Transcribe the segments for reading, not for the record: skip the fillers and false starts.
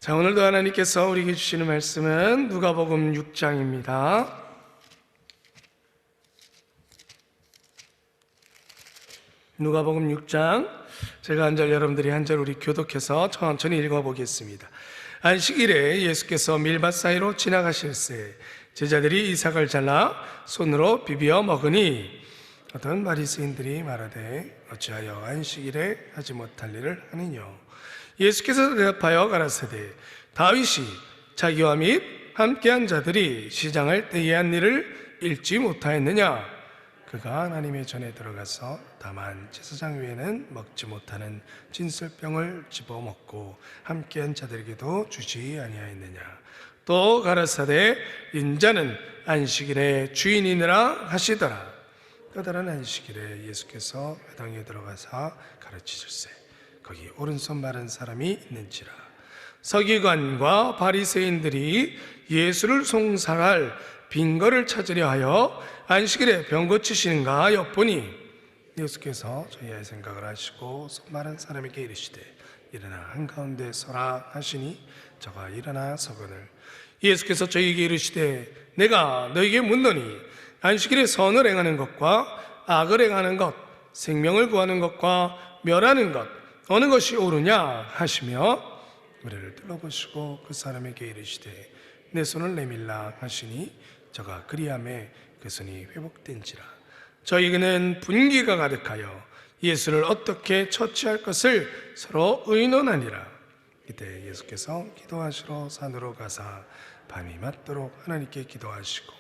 자, 오늘도 하나님께서 우리에게 주시는 말씀은 누가복음 6장입니다. 누가복음 6장, 제가 한 절 여러분들이 한 절 우리 교독해서 천천히 읽어보겠습니다. 안식일에 예수께서 밀밭 사이로 지나가실새 제자들이 이삭을 잘라 손으로 비벼 먹으니 어떤 바리새인들이 말하되 어찌하여 안식일에 하지 못할 일을 하느냐. 예수께서 대답하여 가라사대 다윗이 자기와 및 함께한 자들이 시장할 때에 한 일을 읽지 못하였느냐. 그가 하나님의 전에 들어가서 다만 제사장 외에는 먹지 못하는 진설병을 집어먹고 함께한 자들에게도 주지 아니하였느냐. 또 가라사대 인자는 안식일의 주인이니라 하시더라. 그다른 안식일에 예수께서 회당에 들어가서 가르치실세 거기 오른손 마른 사람이 있는지라. 서기관과 바리새인들이 예수를 송사할 빈거를 찾으려 하여 안식일에 병 고치시는가 엿보니 예수께서 저희의 생각을 하시고 손 마른 사람에게 이르시되 일어나 한가운데 서라 하시니 저가 일어나 서거늘 예수께서 저희에게 이르시되 내가 너에게 묻노니 안식일에 선을 행하는 것과 악을 행하는 것, 생명을 구하는 것과 멸하는 것 어느 것이 옳으냐 하시며 우리를 둘러보시고 그 사람에게 이르시되 내 손을 내밀라 하시니 저가 그리하매 그 손이 회복된지라. 저희는 분기가 가득하여 예수를 어떻게 처치할 것을 서로 의논하니라. 이때 예수께서 기도하시러 산으로 가사 밤이 맞도록 하나님께 기도하시고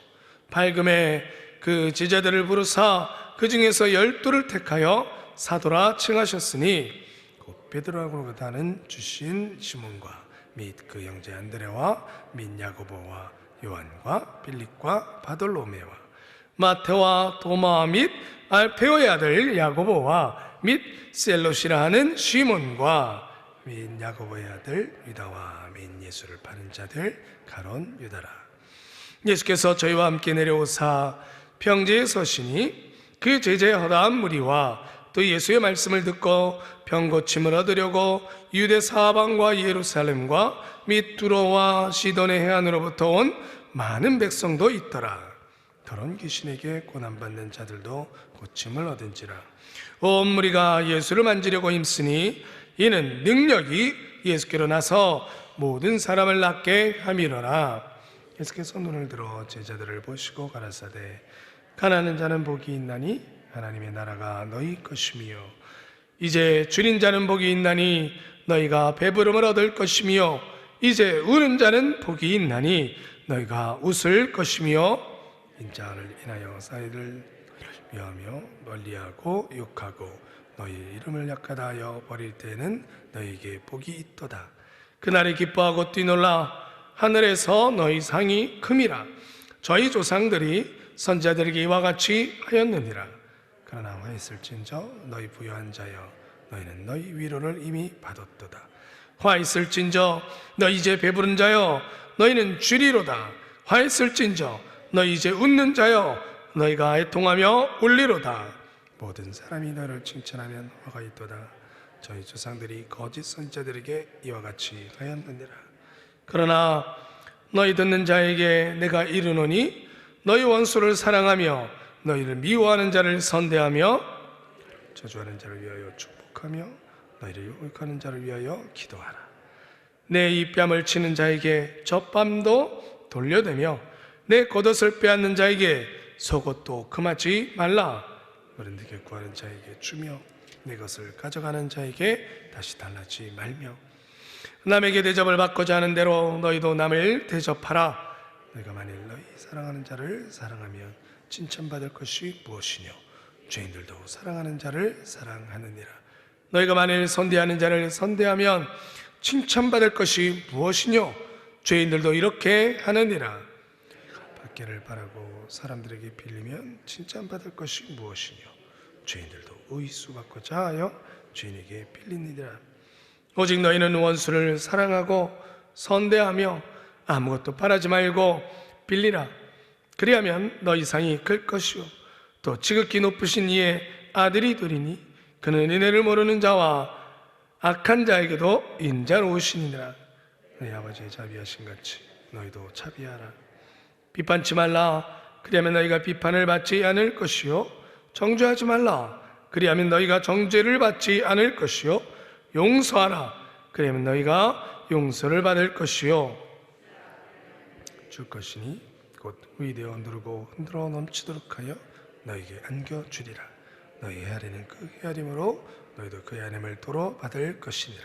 밝음에 그 제자들을 부르사 그 중에서 12를 택하여 사도라 칭하셨으니 곧 베드로라고 하는 주신 시몬과 및 그 형제 안드레와 및 야고보와 요한과 빌립과 바돌로메와 마테와 도마 및 알페오의 아들 야고보와 및 셀롯이라 하는 시몬과 및 야고보의 아들 유다와 및 예수를 파는 자들 가론 유다라. 예수께서 저희와 함께 내려오사 평지에 서시니 그 제자의 허다한 무리와 또 예수의 말씀을 듣고 병 고침을 얻으려고 유대 사방과 예루살렘과 및 두로와 시돈의 해안으로부터 온 많은 백성도 있더라. 더러운 귀신에게 고난받는 자들도 고침을 얻은지라. 온 무리가 예수를 만지려고 힘쓰니 이는 능력이 예수께로 나서 모든 사람을 낫게 함이로라. 예수께서 눈을 들어 제자들을 보시고 가라사대 가난한 자는 복이 있나니 하나님의 나라가 너희 것이며 이제 줄인 자는 복이 있나니 너희가 배부름을 얻을 것이며 이제 우는 자는 복이 있나니 너희가 웃을 것이며 인자를 인하여 사이를 미워하며 멀리하고 욕하고 너희 이름을 약하다 하여 버릴 때에는 너희에게 복이 있도다. 그날에 기뻐하고 뛰놀라 하늘에서 너희 상이 큼이라. 저희 조상들이 선지자들에게 이와 같이 하였느니라. 그러나 화있을진저 너희 부유한 자여 너희는 너희 위로를 이미 받았도다. 화있을진저 너희 이제 배부른 자여 너희는 주리로다. 화있을진저 너희 이제 웃는 자여 너희가 애통하며 울리로다. 모든 사람이 너를 칭찬하면 화가 있도다. 저희 조상들이 거짓 선지자들에게 이와 같이 하였느니라. 그러나 너희 듣는 자에게 내가 이르노니 너희 원수를 사랑하며 너희를 미워하는 자를 선대하며 저주하는 자를 위하여 축복하며 너희를 욕하는 자를 위하여 기도하라. 내 이 뺨을 치는 자에게 젖밤도 돌려대며 내 겉옷을 빼앗는 자에게 속옷도 금하지 말라. 어른들에게 구하는 자에게 주며 내 것을 가져가는 자에게 다시 달라지 말며 남에게 대접을 받고자 하는 대로 너희도 남을 대접하라. 너희가 만일 너희 사랑하는 자를 사랑하면 칭찬받을 것이 무엇이뇨. 죄인들도 사랑하는 자를 사랑하느니라. 너희가 만일 선대하는 자를 선대하면 칭찬받을 것이 무엇이뇨. 죄인들도 이렇게 하느니라. 받기를 바라고 사람들에게 빌리면 칭찬받을 것이 무엇이뇨. 죄인들도 의수 받고자 하여 죄인에게 빌리니라. 오직 너희는 원수를 사랑하고 선대하며 아무것도 바라지 말고 빌리라. 그리하면 너희 상이 클 것이요 또 지극히 높으신 이의 아들이 되리니 그는 은혜를 모르는 자와 악한 자에게도 인자로우시니라. 너희 아버지의 자비하신 같이 너희도 자비하라. 비판치 말라. 그리하면 너희가 비판을 받지 않을 것이요. 정죄하지 말라. 그리하면 너희가 정죄를 받지 않을 것이요. 용서하라. 그리하면 너희가 용서를 받을 것이요. 줄 것이니 곧 위되어 누르고 흔들어 넘치도록 하여 너희에게 안겨주리라. 너희 헤아리는 그 헤아림으로 너희도 그 헤아림을 도로 받을 것이니라.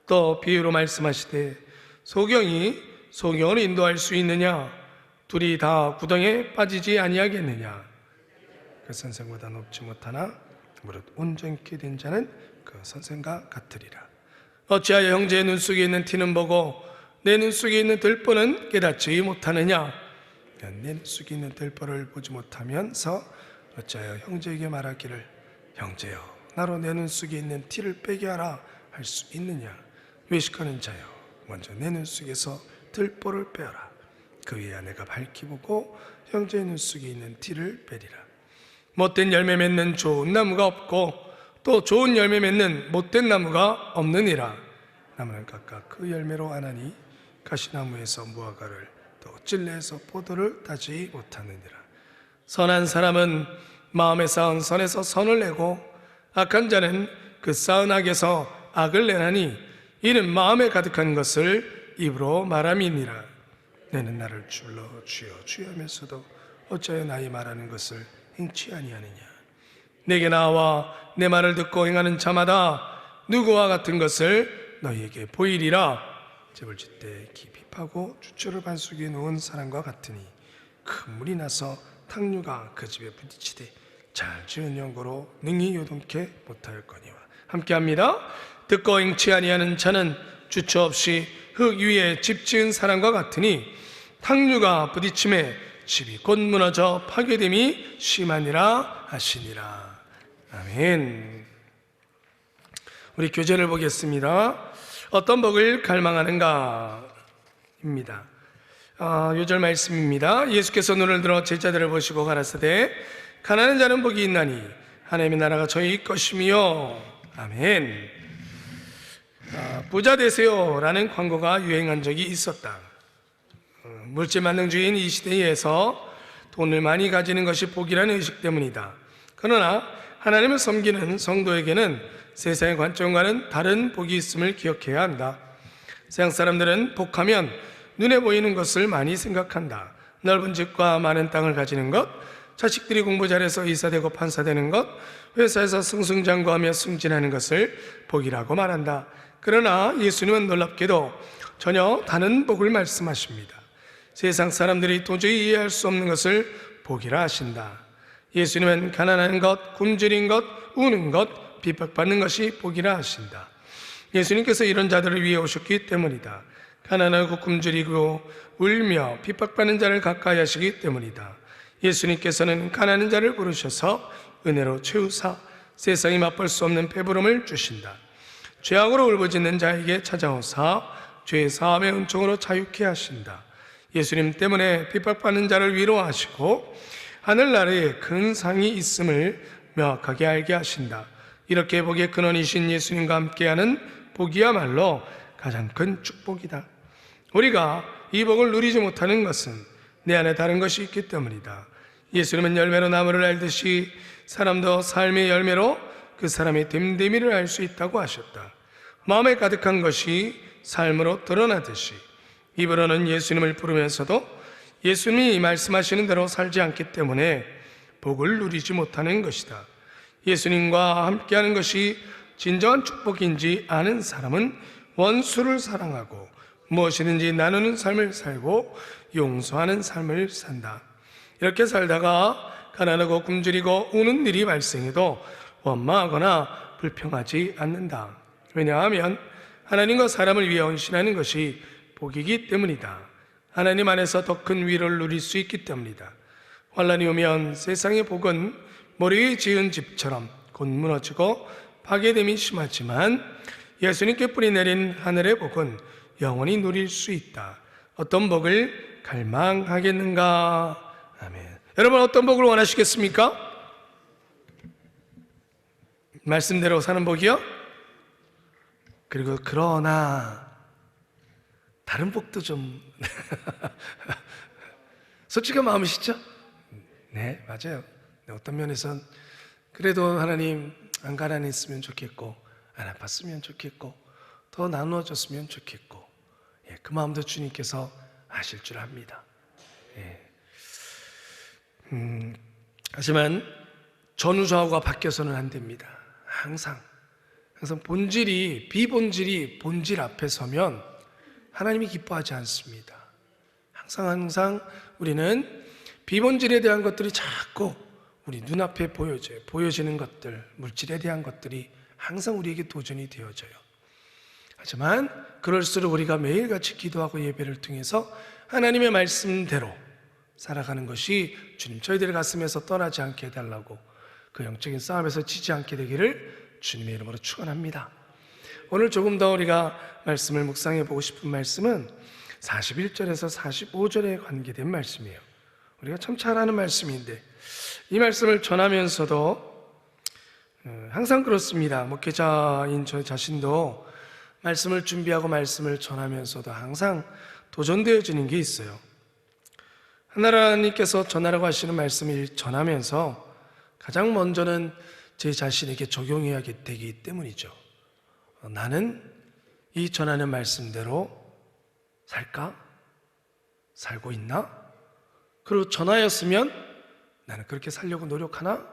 또 비유로 말씀하시되 소경을 인도할 수 있느냐? 둘이 다 구덩이에 빠지지 아니하겠느냐? 그 선생보다 높지 못하나 무릇 온전케 된 자는 그 선생과 같으리라. 어찌하여 형제의 눈 속에 있는 티는 보고 내 눈 속에 있는 들보는 깨닫지 못하느냐? 내 눈 속에 있는 들보를 보지 못하면서 어찌하여 형제에게 말하기를 형제여 나로 내 눈 속에 있는 티를 빼게 하라 할 수 있느냐? 외식하는 자여 먼저 내 눈 속에서 들보를 빼어라. 그 위에 내가 밝히 보고 형제의 눈 속에 있는 티를 빼리라. 못된 열매 맺는 좋은 나무가 없고 또 좋은 열매 맺는 못된 나무가 없느니라. 나무는 각각 그 열매로 아나니 가시나무에서 무화과를 또 찔레에서 포도를 따지 못하느니라. 선한 사람은 마음에 쌓은 선에서 선을 내고 악한 자는 그 쌓은 악에서 악을 내나니 이는 마음에 가득한 것을 입으로 말함이니라. 내는 나를 줄러 주여 주여 하면서도 어찌하여 나의 말하는 것을 행치 아니하느냐? 내게 나와 내 말을 듣고 행하는 자마다 누구와 같은 것을 너희에게 보이리라. 집을 짓되 깊이 파고 주초를 반석에 놓은 사람과 같으니 큰 물이 나서 탕류가 그 집에 부딪히되 잘 지은 연고로 능히 요동케 못하였거니와. 함께합니다. 듣고 행치 아니하는 자는 주처 없이 흙 위에 집 지은 사람과 같으니 탕류가 부딪힘에 집이 곧 무너져 파괴됨이 심하니라 하시니라. 아멘. 우리 교재를 보겠습니다. 어떤 복을 갈망하는가 입니다. 요절 말씀입니다. 예수께서 눈을 들어 제자들을 보시고 가라사대 가난한 자는 복이 있나니 하나님의 나라가 저희 것이며. 아멘. 부자 되세요 라는 광고가 유행한 적이 있었다. 물질만능주의인 이 시대에서 돈을 많이 가지는 것이 복이라는 의식 때문이다. 그러나 하나님을 섬기는 성도에게는 세상의 관점과는 다른 복이 있음을 기억해야 한다. 세상 사람들은 복하면 눈에 보이는 것을 많이 생각한다. 넓은 집과 많은 땅을 가지는 것, 자식들이 공부 잘해서 의사되고 판사되는 것, 회사에서 승승장구하며 승진하는 것을 복이라고 말한다. 그러나 예수님은 놀랍게도 전혀 다른 복을 말씀하십니다. 세상 사람들이 도저히 이해할 수 없는 것을 복이라 하신다. 예수님은 가난한 것, 굶주린 것, 우는 것, 핍박받는 것이 복이라 하신다. 예수님께서 이런 자들을 위해 오셨기 때문이다. 가난하고 굶주리고 울며 핍박받는 자를 가까이 하시기 때문이다. 예수님께서는 가난한 자를 부르셔서 은혜로 채우사 세상이 맛볼 수 없는 배부름을 주신다. 죄악으로 울부짖는 자에게 찾아오사 죄 사함의 은총으로 자유케 하신다. 예수님 때문에 핍박받는 자를 위로하시고 하늘나라에 큰 상이 있음을 명확하게 알게 하신다. 이렇게 복의 근원이신 예수님과 함께하는 복이야말로 가장 큰 축복이다. 우리가 이 복을 누리지 못하는 것은 내 안에 다른 것이 있기 때문이다. 예수님은 열매로 나무를 알듯이 사람도 삶의 열매로 그 사람의 됨됨이를 알 수 있다고 하셨다. 마음에 가득한 것이 삶으로 드러나듯이 입으로는 예수님을 부르면서도 예수님이 말씀하시는 대로 살지 않기 때문에 복을 누리지 못하는 것이다. 예수님과 함께하는 것이 진정한 축복인지 아는 사람은 원수를 사랑하고 무엇이든지 나누는 삶을 살고 용서하는 삶을 산다. 이렇게 살다가 가난하고 굶주리고 우는 일이 발생해도 원망하거나 불평하지 않는다. 왜냐하면 하나님과 사람을 위해 헌신하는 것이 복이기 때문이다. 하나님 안에서 더 큰 위로를 누릴 수 있기 때문이다. 환난이 오면 세상의 복은 모래 위에 지은 집처럼 곧 무너지고 파괴됨이 심하지만 예수님께 뿌리 내린 하늘의 복은 영원히 누릴 수 있다. 어떤 복을 갈망하겠는가? 아멘. 여러분 어떤 복을 원하시겠습니까? 말씀대로 사는 복이요? 그리고 그러나 다른 복도 좀 솔직한 마음이시죠? 네, 맞아요. 네, 어떤 면에선 그래도 하나님 안 가난했으면 좋겠고, 안 아팠으면 좋겠고, 더 나누어졌으면 좋겠고, 예, 그 마음도 주님께서 아실 줄 압니다. 예. 하지만 전후좌우가 바뀌어서는 안 됩니다. 항상 본질이, 비본질이 본질 앞에 서면 하나님이 기뻐하지 않습니다. 항상 우리는 비본질에 대한 것들이 자꾸 우리 눈앞에 보여져요. 보여지는 것들, 물질에 대한 것들이 항상 우리에게 도전이 되어져요. 하지만 그럴수록 우리가 매일같이 기도하고 예배를 통해서 하나님의 말씀대로 살아가는 것이 주님 저희들의 가슴에서 떠나지 않게 해달라고, 그 영적인 싸움에서 지지 않게 되기를 주님의 이름으로 축원합니다. 오늘 조금 더 우리가 말씀을 묵상해 보고 싶은 말씀은 41절에서 45절에 관계된 말씀이에요. 우리가 참 잘 아는 말씀인데 이 말씀을 전하면서도 항상 그렇습니다. 목회자인 저 자신도 말씀을 준비하고 말씀을 전하면서도 항상 도전되어지는 게 있어요. 하나님께서 전하라고 하시는 말씀을 전하면서 가장 먼저는 제 자신에게 적용해야 되기 때문이죠. 나는 이 전하는 말씀대로 살까? 살고 있나? 그리고 전하였으면 나는 그렇게 살려고 노력하나?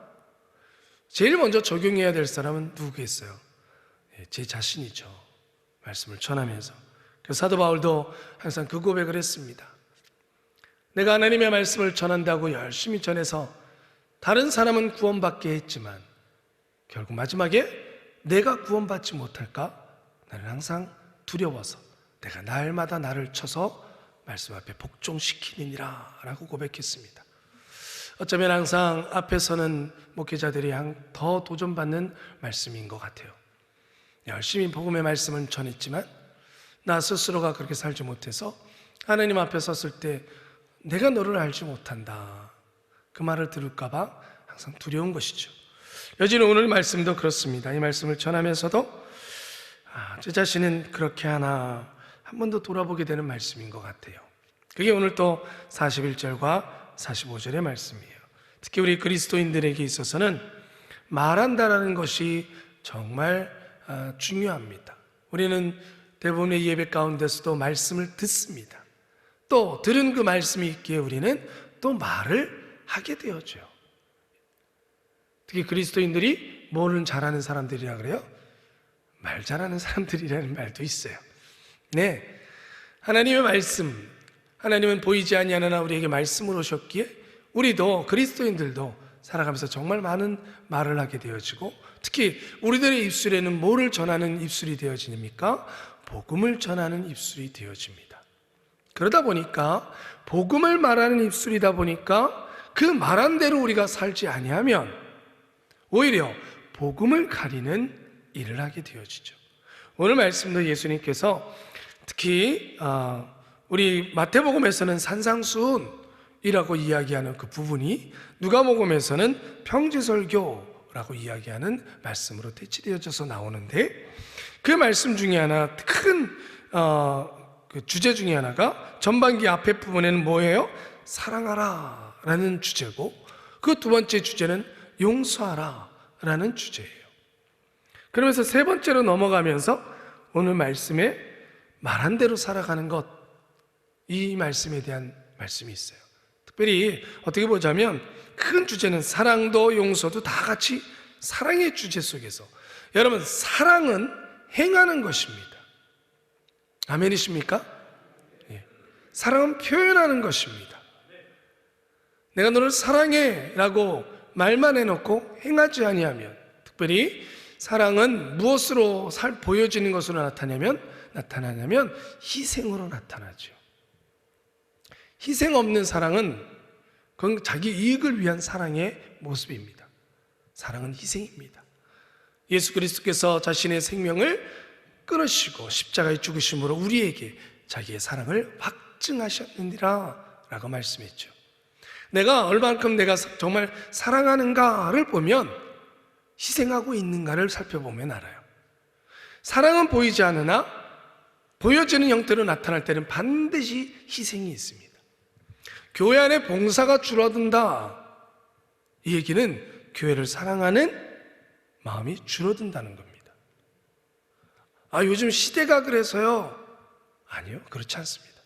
제일 먼저 적용해야 될 사람은 누구겠어요? 제 자신이죠. 말씀을 전하면서. 그래서 사도 바울도 항상 그 고백을 했습니다. 내가 하나님의 말씀을 전한다고 열심히 전해서 다른 사람은 구원받게 했지만 결국 마지막에 내가 구원받지 못할까? 나는 항상 두려워서 내가 날마다 나를 쳐서 말씀 앞에 복종시키느니라 라고 고백했습니다. 어쩌면 항상 앞에 서는 목회자들이 더 도전받는 말씀인 것 같아요. 열심히 복음의 말씀을 전했지만 나 스스로가 그렇게 살지 못해서 하나님 앞에 섰을 때 내가 너를 알지 못한다, 그 말을 들을까 봐 항상 두려운 것이죠. 여전히 오늘 말씀도 그렇습니다. 이 말씀을 전하면서도 제 자신은 그렇게 하나 한 번 더 돌아보게 되는 말씀인 것 같아요. 그게 오늘 또 41절과 45절의 말씀이에요. 특히 우리 그리스도인들에게 있어서는 말한다라는 것이 정말 중요합니다. 우리는 대부분의 예배 가운데서도 말씀을 듣습니다. 또 들은 그 말씀이 있기에 우리는 또 말을 하게 되어져요. 특히 그리스도인들이 뭐를 잘하는 사람들이라 그래요? 말 잘하는 사람들이라는 말도 있어요. 네, 하나님의 말씀, 하나님은 보이지 아니하나 우리에게 말씀을 오셨기에 우리도 그리스도인들도 살아가면서 정말 많은 말을 하게 되어지고, 특히 우리들의 입술에는 뭐를 전하는 입술이 되어집니까? 복음을 전하는 입술이 되어집니다. 그러다 보니까 복음을 말하는 입술이다 보니까 그 말한 대로 우리가 살지 아니하면 오히려 복음을 가리는 일을 하게 되어지죠. 오늘 말씀도 예수님께서 특히 우리 마태복음에서는 산상수훈이라고 이야기하는 그 부분이 누가복음에서는 평지설교라고 이야기하는 말씀으로 대치되어져서 나오는데, 그 말씀 중에 하나 큰 그 주제 중에 하나가 전반기 앞에 부분에는 뭐예요? 사랑하라 라는 주제고, 그 두 번째 주제는 용서하라 라는 주제예요. 그러면서 세 번째로 넘어가면서 오늘 말씀에 말한 대로 살아가는 것, 이 말씀에 대한 말씀이 있어요. 특별히 어떻게 보자면 큰 주제는 사랑도 용서도 다 같이 사랑의 주제 속에서, 여러분 사랑은 행하는 것입니다. 아멘이십니까? 예. 사랑은 표현하는 것입니다. 내가 너를 사랑해 라고 말만 해놓고 행하지 아니하면, 특별히 사랑은 무엇으로 보여지는 것으로 나타나냐면 희생으로 나타나죠. 희생 없는 사랑은 그건 자기 이익을 위한 사랑의 모습입니다. 사랑은 희생입니다. 예수 그리스도께서 자신의 생명을 끊으시고 십자가에 죽으심으로 우리에게 자기의 사랑을 확증하셨느니라 라고 말씀했죠. 내가 얼만큼 내가 정말 사랑하는가를 보면 희생하고 있는가를 살펴보면 알아요. 사랑은 보이지 않으나 보여지는 형태로 나타날 때는 반드시 희생이 있습니다. 교회 안에 봉사가 줄어든다, 이 얘기는 교회를 사랑하는 마음이 줄어든다는 겁니다. 요즘 시대가 그래서요? 아니요, 그렇지 않습니다.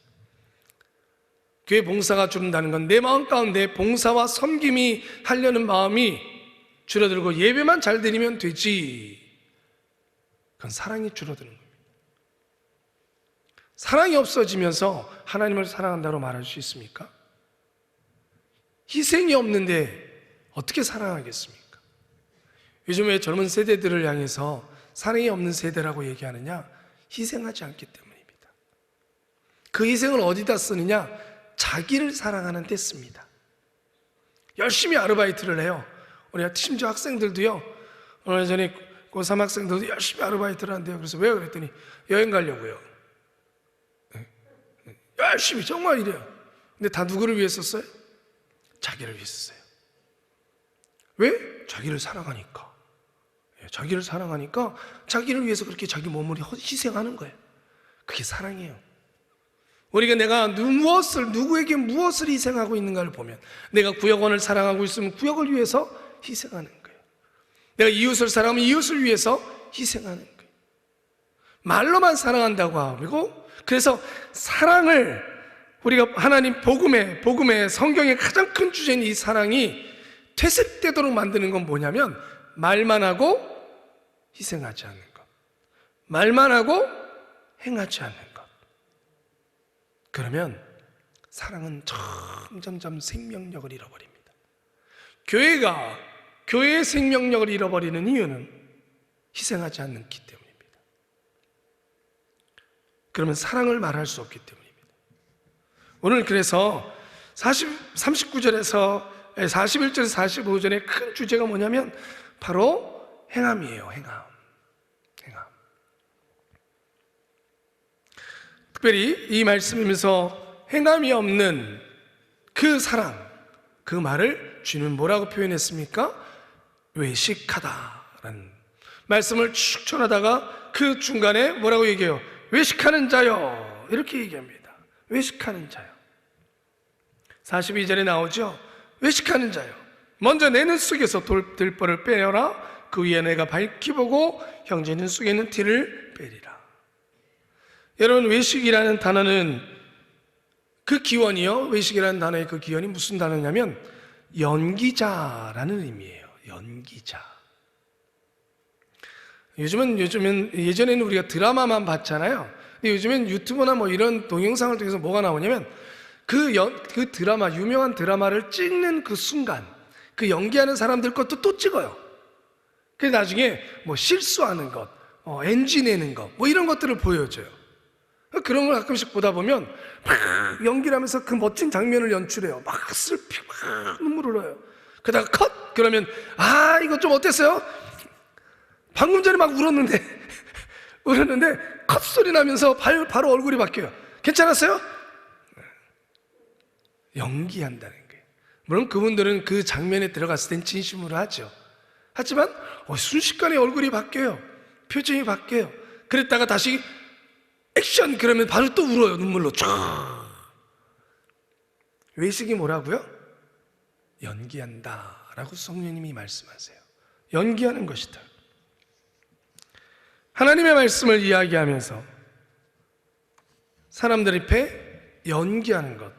교회 봉사가 줄어든다는 건 내 마음 가운데 봉사와 섬김이 하려는 마음이 줄어들고 예배만 잘 드리면 되지, 그건 사랑이 줄어드는 겁니다. 사랑이 없어지면서 하나님을 사랑한다고 말할 수 있습니까? 희생이 없는데 어떻게 사랑하겠습니까? 요즘에 젊은 세대들을 향해서 사랑이 없는 세대라고 얘기하느냐? 희생하지 않기 때문입니다. 그 희생을 어디다 쓰느냐? 자기를 사랑하는 데 씁니다. 열심히 아르바이트를 해요. 우리 심지어 학생들도요, 얼마 전에 고3 학생들도 열심히 아르바이트를 한대요. 그래서 왜요? 그랬더니 여행 가려고요. 열심히 정말 이래요. 근데 다 누구를 위해 썼어요? 자기를 위해 썼어요. 왜? 자기를 사랑하니까. 자기를 사랑하니까 자기를 위해서 그렇게 자기 몸을 희생하는 거예요. 그게 사랑이에요. 우리가 내가 누구에게 무엇을 희생하고 있는가를 보면, 내가 구역원을 사랑하고 있으면 구역을 위해서 희생하는 거예요. 내가 이웃을 사랑하면 이웃을 위해서 희생하는 거예요. 말로만 사랑한다고 하고, 그래서 사랑을 우리가 하나님 복음의 성경의 가장 큰 주제인 이 사랑이 퇴색되도록 만드는 건 뭐냐면, 말만 하고 희생하지 않는 것, 말만 하고 행하지 않는 것. 그러면 사랑은 점점점 생명력을 잃어버립니다. 교회가 교회의 생명력을 잃어버리는 이유는 희생하지 않기 때문입니다. 그러면 사랑을 말할 수 없기 때문입니다. 오늘 그래서 39절에서 41절에서 45절의 큰 주제가 뭐냐면 바로 행함이에요. 행함. 특별히 이 말씀이면서 행함이 없는 그 사랑, 그 말을 주님은 뭐라고 표현했습니까? 외식하다라는 말씀을 쭉 전하다가 그 중간에 뭐라고 얘기해요? 외식하는 자요, 이렇게 얘기합니다. 외식하는 자요. 42절에 나오죠? 외식하는 자요, 먼저 내 눈 속에서 들벌을 빼려라. 그 위에 내가 밝히 보고 형제 눈 속에 있는 티를 빼리라. 여러분, 외식이라는 단어는 그 기원이요, 외식이라는 단어의 그 기원이 무슨 단어냐면 연기자라는 의미예요. 연기자. 요즘은 예전에는 우리가 드라마만 봤잖아요. 근데 요즘엔 유튜브나 뭐 이런 동영상을 통해서 뭐가 나오냐면 그 드라마, 유명한 드라마를 찍는 그 순간 그 연기하는 사람들 것도 또 찍어요. 그래서 나중에 뭐 실수하는 것, NG 내는 것, 뭐 이런 것들을 보여줘요. 그런 걸 가끔씩 보다 보면 막 연기를 하면서 그 멋진 장면을 연출해요. 막 슬피, 막 눈물 흘러요. 그러다가 컷! 그러면 이거 좀 어땠어요? 방금 전에 막 울었는데 컷 소리 나면서 바로 얼굴이 바뀌어요. 괜찮았어요? 연기한다는 거예요. 물론 그분들은 그 장면에 들어갔을 땐 진심으로 하죠. 하지만 순식간에 얼굴이 바뀌어요. 표정이 바뀌어요. 그랬다가 다시 액션 그러면 바로 또 울어요. 눈물로 쫙. 외식이 뭐라고요? 연기한다 라고 성령님이 말씀하세요. 연기하는 것이다. 하나님의 말씀을 이야기하면서 사람들 앞에 연기하는 것,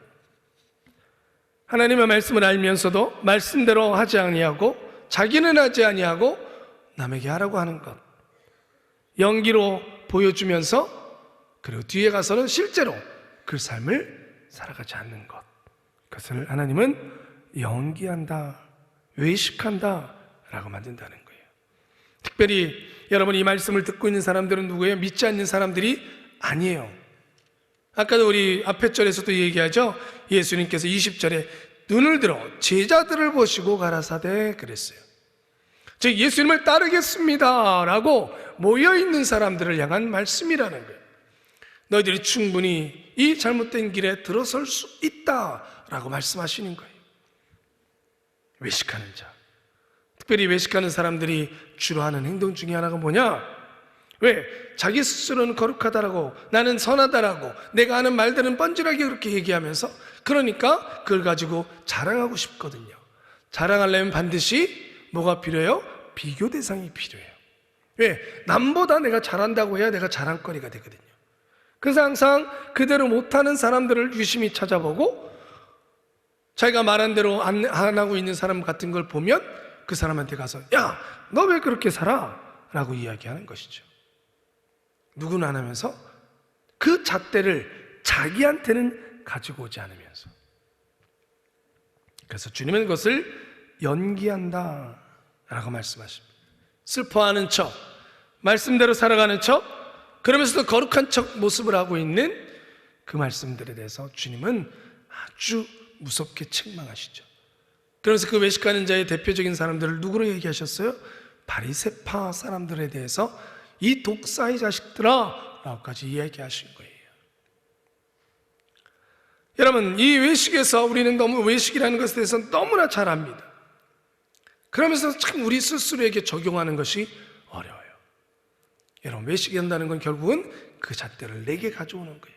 하나님의 말씀을 알면서도 말씀대로 하지 아니하고 자기는 하지 아니하고 남에게 하라고 하는 것, 연기로 보여주면서 그리고 뒤에 가서는 실제로 그 삶을 살아가지 않는 것, 그것을 하나님은 연기한다, 외식한다 라고 만든다는 거예요. 특별히 여러분, 이 말씀을 듣고 있는 사람들은 누구예요? 믿지 않는 사람들이 아니에요. 아까도 우리 앞에 절에서도 얘기하죠. 예수님께서 20절에 눈을 들어 제자들을 보시고 가라사대 그랬어요. 즉 예수님을 따르겠습니다 라고 모여있는 사람들을 향한 말씀이라는 거예요. 너희들이 충분히 이 잘못된 길에 들어설 수 있다라고 말씀하시는 거예요. 외식하는 자, 특별히 외식하는 사람들이 주로 하는 행동 중에 하나가 뭐냐? 왜? 자기 스스로는 거룩하다라고, 나는 선하다라고, 내가 하는 말들은 뻔질하게 그렇게 얘기하면서, 그러니까 그걸 가지고 자랑하고 싶거든요. 자랑하려면 반드시 뭐가 필요해요? 비교 대상이 필요해요. 왜? 남보다 내가 잘한다고 해야 내가 자랑거리가 되거든요. 그래서 항상 그대로 못하는 사람들을 유심히 찾아보고, 자기가 말한 대로 안 하고 있는 사람 같은 걸 보면 그 사람한테 가서 야, 너 왜 그렇게 살아? 라고 이야기하는 것이죠. 누구는 안 하면서 그 잣대를 자기한테는 가지고 오지 않으면서. 그래서 주님은 그것을 연기한다 라고 말씀하십니다. 슬퍼하는 척, 말씀대로 살아가는 척, 그러면서도 거룩한 척 모습을 하고 있는 그 말씀들에 대해서 주님은 아주 무섭게 책망하시죠. 그래서 그 외식하는 자의 대표적인 사람들을 누구로 얘기하셨어요? 바리새파 사람들에 대해서 이 독사의 자식들아 라고까지 이야기하신 거예요. 여러분, 이 외식에서 우리는 너무 외식이라는 것에 대해서 너무나 잘 압니다. 그러면서 참 우리 스스로에게 적용하는 것이 어려워요. 여러분, 외식이 한다는 건 결국은 그 잣대를 내게 가져오는 거예요.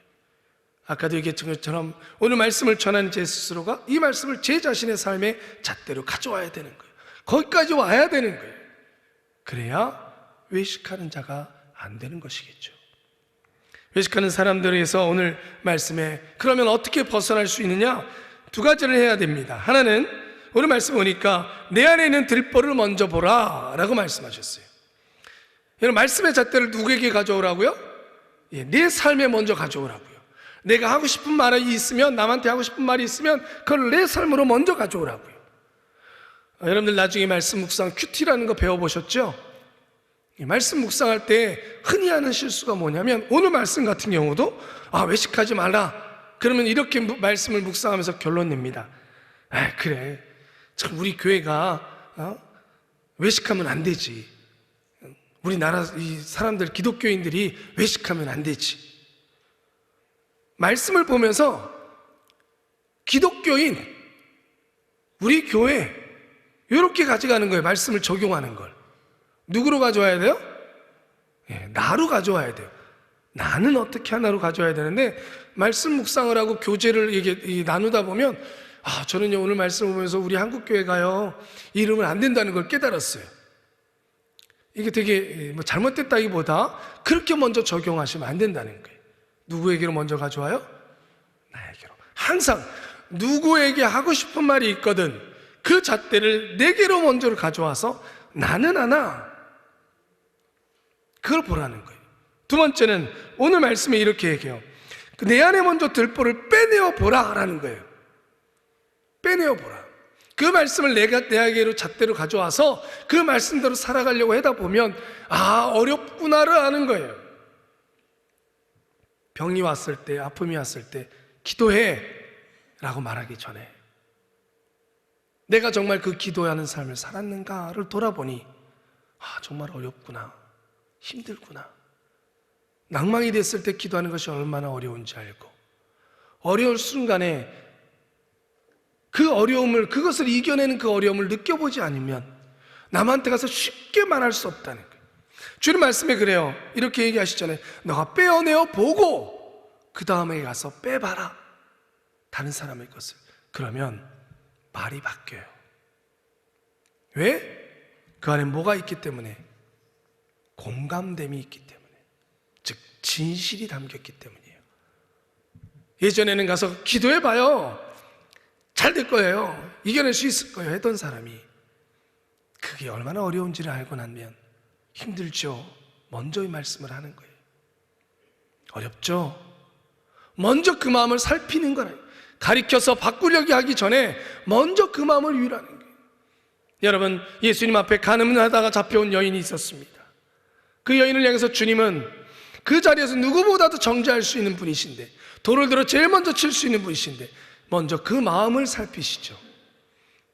아까도 얘기했던 것처럼 오늘 말씀을 전하는 제 스스로가 이 말씀을 제 자신의 삶의 잣대로 가져와야 되는 거예요. 거기까지 와야 되는 거예요. 그래야 외식하는 자가 안 되는 것이겠죠. 외식하는 사람들에서 오늘 말씀에 그러면 어떻게 벗어날 수 있느냐? 두 가지를 해야 됩니다. 하나는 오늘 말씀 보니까 내 안에 있는 들보를 먼저 보라 라고 말씀하셨어요. 여러분, 말씀의 잣대를 누구에게 가져오라고요? 내 삶에 먼저 가져오라고요. 내가 하고 싶은 말이 있으면, 남한테 하고 싶은 말이 있으면 그걸 내 삶으로 먼저 가져오라고요. 여러분들 나중에 말씀 묵상 큐티라는 거 배워보셨죠? 말씀 묵상할 때 흔히 하는 실수가 뭐냐면 오늘 말씀 같은 경우도 외식하지 말라 그러면 이렇게 말씀을 묵상하면서 결론 냅니다. 그래, 참 우리 교회가 외식하면 안 되지. 우리나라 이 사람들 기독교인들이 외식하면 안 되지. 말씀을 보면서 기독교인 우리 교회 이렇게 가져가는 거예요. 말씀을 적용하는 걸. 누구로 가져와야 돼요? 나로 가져와야 돼요. 나는 어떻게 하나로 가져와야 되는데 말씀 묵상을 하고 교제를 나누다 보면 저는요 오늘 말씀을 보면서 우리 한국교회 가요 이러면 안 된다는 걸 깨달았어요. 이게 되게 잘못됐다기보다 그렇게 먼저 적용하시면 안 된다는 거예요. 누구에게로 먼저 가져와요? 나에게로. 항상 누구에게 하고 싶은 말이 있거든 그 잣대를 내게로 먼저 가져와서 나는 하나 그걸 보라는 거예요. 두 번째는 오늘 말씀에 이렇게 얘기해요. 내 안에 먼저 들보를 빼내어 보라라는 거예요. 빼내어 보라. 그 말씀을 내게로 잣대로 가져와서 그 말씀대로 살아가려고 하다 보면 어렵구나를 아는 거예요. 병이 왔을 때, 아픔이 왔을 때 기도해 라고 말하기 전에 내가 정말 그 기도하는 삶을 살았는가를 돌아보니 정말 어렵구나, 힘들구나. 낭망이 됐을 때 기도하는 것이 얼마나 어려운지 알고 어려울 순간에 그 어려움을, 그것을 이겨내는 그 어려움을 느껴보지 않으면 남한테 가서 쉽게 말할 수 없다는 거예요. 주님 말씀에 그래요. 이렇게 얘기하시잖아요. 너가 빼어내어 보고 그 다음에 가서 빼봐라 다른 사람의 것을. 그러면 말이 바뀌어요. 왜? 그 안에 뭐가 있기 때문에? 공감됨이 있기 때문에, 즉 진실이 담겼기 때문이에요. 예전에는 가서 기도해봐요, 잘 될 거예요, 이겨낼 수 있을 거예요 했던 사람이 그게 얼마나 어려운지를 알고 나면 힘들죠. 먼저 이 말씀을 하는 거예요. 어렵죠. 먼저 그 마음을 살피는 거예요. 가리켜서 바꾸려고 하기 전에 먼저 그 마음을 유일하는 거예요. 여러분, 예수님 앞에 가늠하다가 잡혀온 여인이 있었습니다. 그 여인을 향해서 주님은 그 자리에서 누구보다도 정죄할 수 있는 분이신데, 돌을 들어 제일 먼저 칠 수 있는 분이신데 먼저 그 마음을 살피시죠.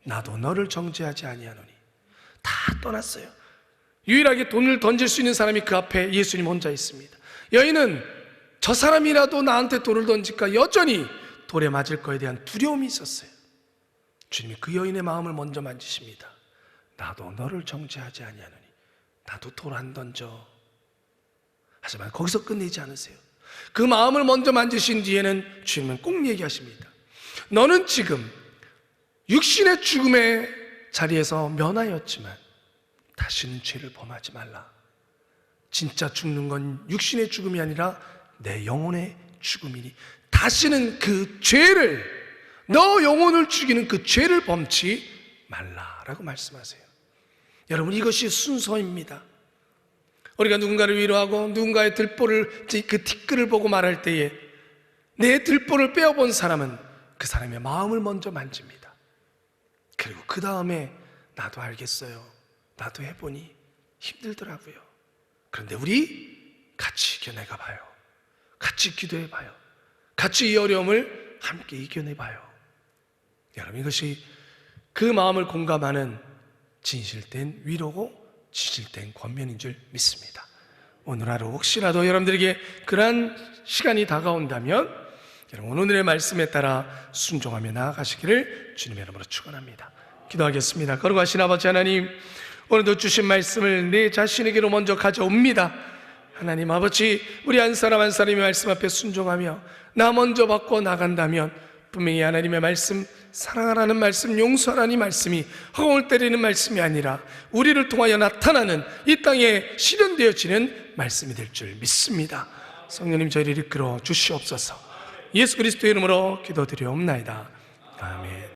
나도 너를 정죄하지 아니하노니. 다 떠났어요. 유일하게 돈을 던질 수 있는 사람이 그 앞에 예수님 혼자 있습니다. 여인은 저 사람이라도 나한테 돌을 던질까 여전히 돌에 맞을 거에 대한 두려움이 있었어요. 주님이 그 여인의 마음을 먼저 만지십니다. 나도 너를 정죄하지 아니하노니. 나도 돌 안 던져. 하지만 거기서 끝내지 않으세요. 그 마음을 먼저 만지신 뒤에는 주님은 꼭 얘기하십니다. 너는 지금 육신의 죽음의 자리에서 면하였지만 다시는 죄를 범하지 말라. 진짜 죽는 건 육신의 죽음이 아니라 내 영혼의 죽음이니 다시는 그 죄를, 너 영혼을 죽이는 그 죄를 범치 말라라고 말씀하세요. 여러분, 이것이 순서입니다. 우리가 누군가를 위로하고 누군가의 들보를, 그 티끌을 보고 말할 때에 내 들보를 빼어본 사람은 그 사람의 마음을 먼저 만집니다. 그리고 그 다음에 나도 알겠어요, 나도 해보니 힘들더라고요. 그런데 우리 같이 이겨내가 봐요. 같이 기도해 봐요. 같이 이 어려움을 함께 이겨내 봐요. 여러분, 이것이 그 마음을 공감하는 진실된 위로고 진실된 권면인 줄 믿습니다. 오늘 하루 혹시라도 여러분들에게 그러한 시간이 다가온다면 여러분, 오늘의 말씀에 따라 순종하며 나아가시기를 주님의 이름으로 축원합니다. 기도하겠습니다. 거룩하신 아버지 하나님, 오늘도 주신 말씀을 내 자신에게로 먼저 가져옵니다. 하나님 아버지, 우리 한 사람 한 사람의 말씀 앞에 순종하며 나 먼저 받고 나간다면 분명히 하나님의 말씀, 사랑하라는 말씀, 용서하라는 말씀이 허공을 때리는 말씀이 아니라 우리를 통하여 나타나는 이 땅에 실현되어지는 말씀이 될 줄 믿습니다. 성령님, 저희를 이끌어 주시옵소서. 예수 그리스도의 이름으로 기도드리옵나이다. 아멘.